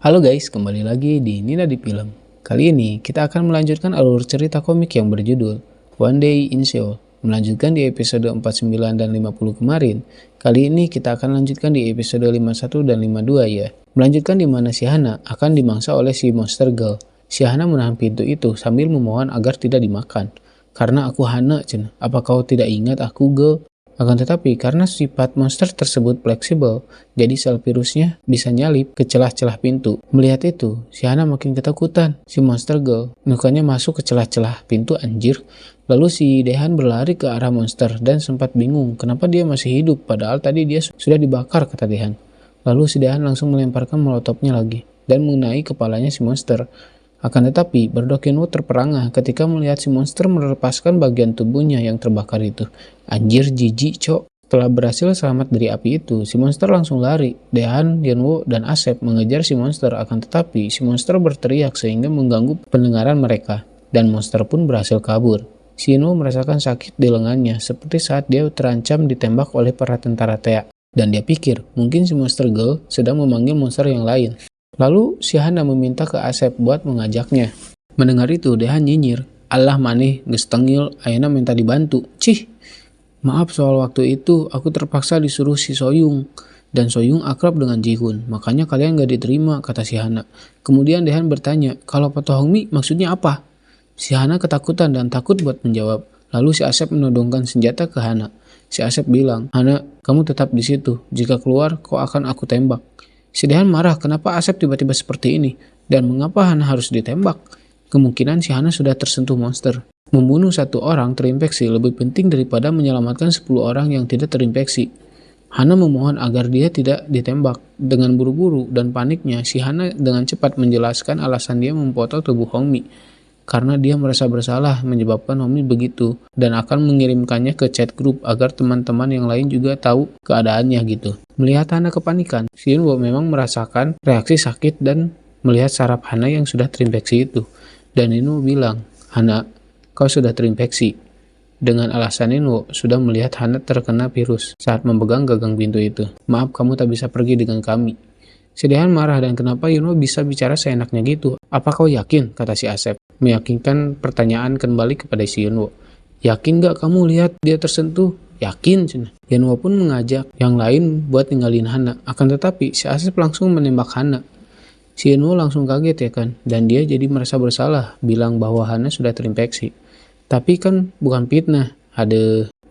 Halo guys, kembali lagi di Nina di Film. Kali ini kita akan melanjutkan alur cerita komik yang berjudul One Day in Seoul. Melanjutkan di episode 49 dan 50 kemarin. Kali ini kita akan lanjutkan di episode 51 dan 52 ya. Melanjutkan di mana si Hana akan dimangsa oleh si Monster Girl. Si Hana menahan pintu itu sambil memohon agar tidak dimakan. Karena aku Hana, Cen. Apa kau tidak ingat aku, Girl? Akan tetapi, karena sifat monster tersebut fleksibel, jadi sel virusnya bisa nyalip ke celah-celah pintu. Melihat itu, si Hana makin ketakutan. Si Monster Girl mukanya masuk ke celah-celah pintu, anjir. Lalu si Dehan berlari ke arah monster dan sempat bingung kenapa dia masih hidup, padahal tadi dia sudah dibakar, kata Dehan. Lalu si Dehan langsung melemparkan molotopnya lagi dan mengenai kepalanya si monster. Akan tetapi, Bardock-Yenwoo terperangah ketika melihat si monster melepaskan bagian tubuhnya yang terbakar itu. Anjir, jijik, cok. Setelah berhasil selamat dari api itu, si monster langsung lari. Dehan, Yenwoo, dan Asep mengejar si monster. Akan tetapi, si monster berteriak sehingga mengganggu pendengaran mereka. Dan monster pun berhasil kabur. Si Yenwoo merasakan sakit di lengannya, seperti saat dia terancam ditembak oleh para tentara Tea. Dan dia pikir, mungkin si Monster Girl sedang memanggil monster yang lain. Lalu si Hana meminta ke Asep buat mengajaknya. Mendengar itu, Dehan nyinyir. Allah maneh, geus tengil, ayeuna minta dibantu. Cih, maaf soal waktu itu, aku terpaksa disuruh si Soyung. Dan Soyung akrab dengan Jihun, makanya kalian gak diterima, kata si Hana. Kemudian Dehan bertanya, kalau Pato Hongmi maksudnya apa? Si Hana ketakutan dan takut buat menjawab. Lalu si Asep menodongkan senjata ke Hana. Si Asep bilang, Hana, kamu tetap di situ. Jika keluar, kau akan aku tembak. Si Dehan marah kenapa Asep tiba-tiba seperti ini, dan mengapa Hana harus ditembak. Kemungkinan si Hana sudah tersentuh monster. Membunuh satu orang terinfeksi lebih penting daripada menyelamatkan 10 orang yang tidak terinfeksi. Hana memohon agar dia tidak ditembak. Dengan buru-buru dan paniknya, si Hana dengan cepat menjelaskan alasan dia memfoto tubuh Hongmi. Karena dia merasa bersalah menyebabkan Hongmi begitu, dan akan mengirimkannya ke chat grup agar teman-teman yang lain juga tahu keadaannya gitu. Melihat Hana kepanikan, si Yenwoo memang merasakan reaksi sakit dan melihat saraf Hana yang sudah terinfeksi itu. Dan Yenwoo bilang, Hana, kau sudah terinfeksi. Dengan alasan Yenwoo sudah melihat Hana terkena virus saat memegang gagang pintu itu. Maaf, kamu tak bisa pergi dengan kami. Si Dehan marah dan kenapa Yenwoo bisa bicara seenaknya gitu. Apa kau yakin? Kata si Asep. Meyakinkan pertanyaan kembali kepada si Yenwoo. Yakin gak kamu lihat dia tersentuh? Yakin, cina. Yenwoo pun mengajak yang lain buat tinggalin Hana. Akan tetapi si Asep langsung menembak Hana. Si Yenwoo langsung kaget ya kan, dan dia jadi merasa bersalah, bilang bahwa Hana sudah terinfeksi. Tapi kan bukan fitnah.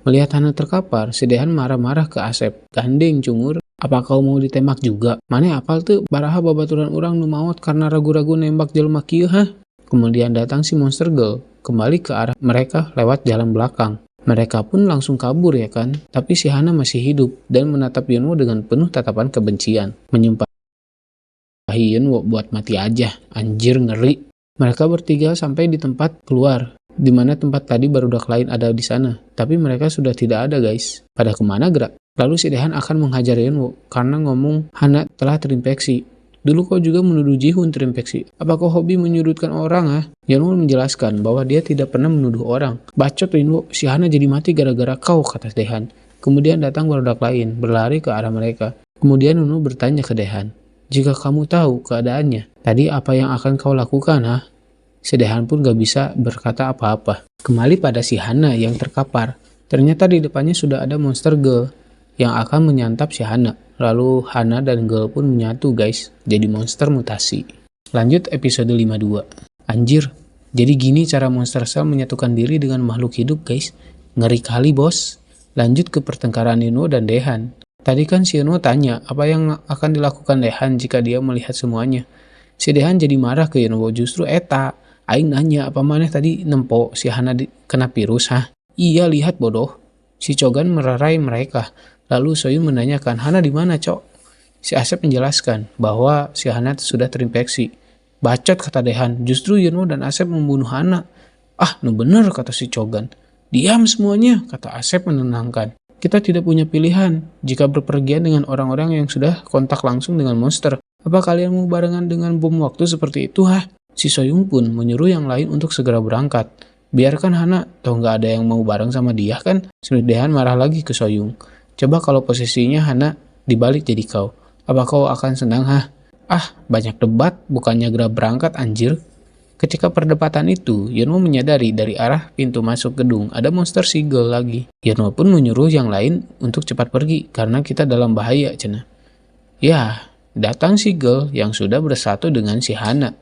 Melihat Hana terkapar, si Dehan marah-marah ke Asep. Gandeng cungur, apa kau mau ditembak juga? Mane apal tuh baraha babaturan orang nu maot karena ragu-ragu nembak jelema kieu hah? Kemudian datang si Monster Girl kembali ke arah mereka lewat jalan belakang. Mereka pun langsung kabur ya kan, tapi si Hana masih hidup dan menatap Yenwoo dengan penuh tatapan kebencian. Menyumpahi Yenwoo buat mati aja, anjir ngeri. Mereka bertiga sampai di tempat keluar, di mana tempat tadi barudak lain ada di sana. Tapi mereka sudah tidak ada guys. Pada kemana gerak? Lalu si Dehan akan menghajar Yenwoo karena ngomong Hana telah terinfeksi. Dulu kau juga menuduh Jihun terinfeksi. Apa kau hobi menyudutkan orang ah? Yenwoo menjelaskan bahwa dia tidak pernah menuduh orang. Bacot Yenwoo, si Hana jadi mati gara-gara kau, kata Dehan. Kemudian datang barudak lain, berlari ke arah mereka. Kemudian Yenwoo bertanya ke Dehan, jika kamu tahu keadaannya, tadi apa yang akan kau lakukan ah? Si Dehan pun gak bisa berkata apa-apa. Kembali pada si Hana yang terkapar. Ternyata di depannya sudah ada Monster Girl yang akan menyantap si Hana. Lalu Hana dan Girl pun menyatu guys, jadi monster mutasi. Lanjut episode 52. Anjir, jadi gini cara monster cell menyatukan diri dengan makhluk hidup guys. Ngeri kali bos. Lanjut ke pertengkaran Yenwoo dan Dehan. Tadi kan si Yenwoo tanya apa yang akan dilakukan Dehan jika dia melihat semuanya. Si Dehan jadi marah ke Yenwoo, justru eta. Aing nanya apa maneh tadi nempo si Hana kena virus hah? Iya lihat bodoh. Si Chogan merarai mereka. Lalu Soyun menanyakan, Hana di mana, Cok? Si Asep menjelaskan bahwa si Hana sudah terinfeksi. Bacot, kata Dehan. Justru Yenwoo dan Asep membunuh Hana. Ah, nu bener, kata si Chogan. Diam semuanya, kata Asep menenangkan. Kita tidak punya pilihan jika berpergian dengan orang-orang yang sudah kontak langsung dengan monster. Apa kalian mau barengan dengan bom waktu seperti itu, hah? Si Soyun pun menyuruh yang lain untuk segera berangkat. Biarkan Hana, toh nggak ada yang mau bareng sama dia kan? Si Dehan marah lagi ke Soyun. Coba kalau posisinya Hana dibalik jadi kau. Apa kau akan senang hah? Ah, banyak debat, bukannya segera berangkat anjir. Ketika perdebatan itu, Yunwo menyadari dari arah pintu masuk gedung ada monster seagull lagi. Yunwo pun menyuruh yang lain untuk cepat pergi karena kita dalam bahaya, cenah. Ya, datang seagull yang sudah bersatu dengan si Hana.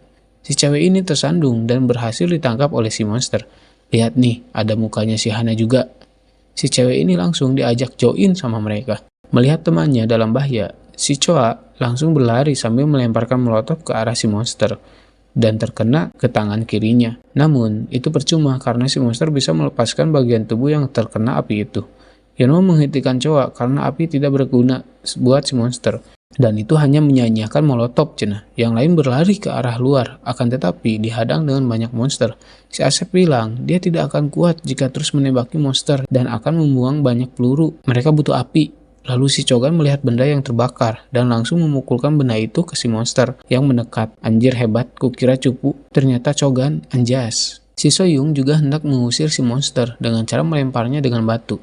Si cewek ini tersandung dan berhasil ditangkap oleh si monster. Lihat nih, ada mukanya si Hana juga. Si cewek ini langsung diajak join sama mereka. Melihat temannya dalam bahaya, si Choa langsung berlari sambil melemparkan molotov ke arah si monster dan terkena ke tangan kirinya. Namun, itu percuma karena si monster bisa melepaskan bagian tubuh yang terkena api itu. Yunwo menghentikan Choa karena api tidak berguna buat si monster. Dan itu hanya menyanyiakan molotov, cenah. Yang lain berlari ke arah luar, akan tetapi dihadang dengan banyak monster. Si Asep bilang, dia tidak akan kuat jika terus menembaki monster dan akan membuang banyak peluru. Mereka butuh api. Lalu si Chogan melihat benda yang terbakar dan langsung memukulkan benda itu ke si monster yang mendekat. Anjir hebat, kukira cupu. Ternyata Chogan anjas. Si Soyung juga hendak mengusir si monster dengan cara melemparnya dengan batu.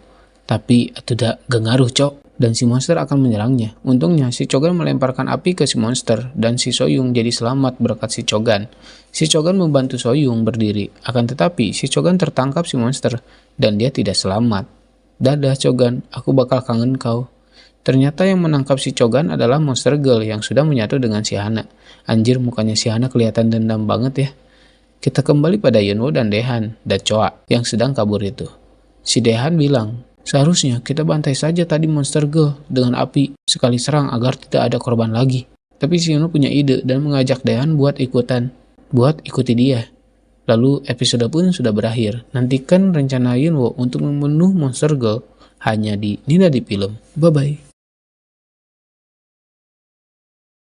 Tapi tidak ngaruh, cok. Dan si monster akan menyerangnya. Untungnya si Chogan melemparkan api ke si monster dan si Soyung jadi selamat berkat si Chogan. Si Chogan membantu Soyung berdiri. Akan tetapi si Chogan tertangkap si monster dan dia tidak selamat. Dadah Chogan, aku bakal kangen kau. Ternyata yang menangkap si Chogan adalah monster girl yang sudah menyatu dengan si Hana. Anjir, mukanya si Hana kelihatan dendam banget ya. Kita kembali pada Yunwo dan Dehan dan Choa yang sedang kabur itu. Si Dehan bilang, seharusnya kita bantai saja tadi monster girl dengan api sekali serang agar tidak ada korban lagi. Tapi si Yunwo punya ide dan mengajak Dehan buat ikuti dia. Lalu episode pun sudah berakhir. Nantikan rencana Yunwo untuk membunuh monster girl hanya di Nina di Film. Bye-bye.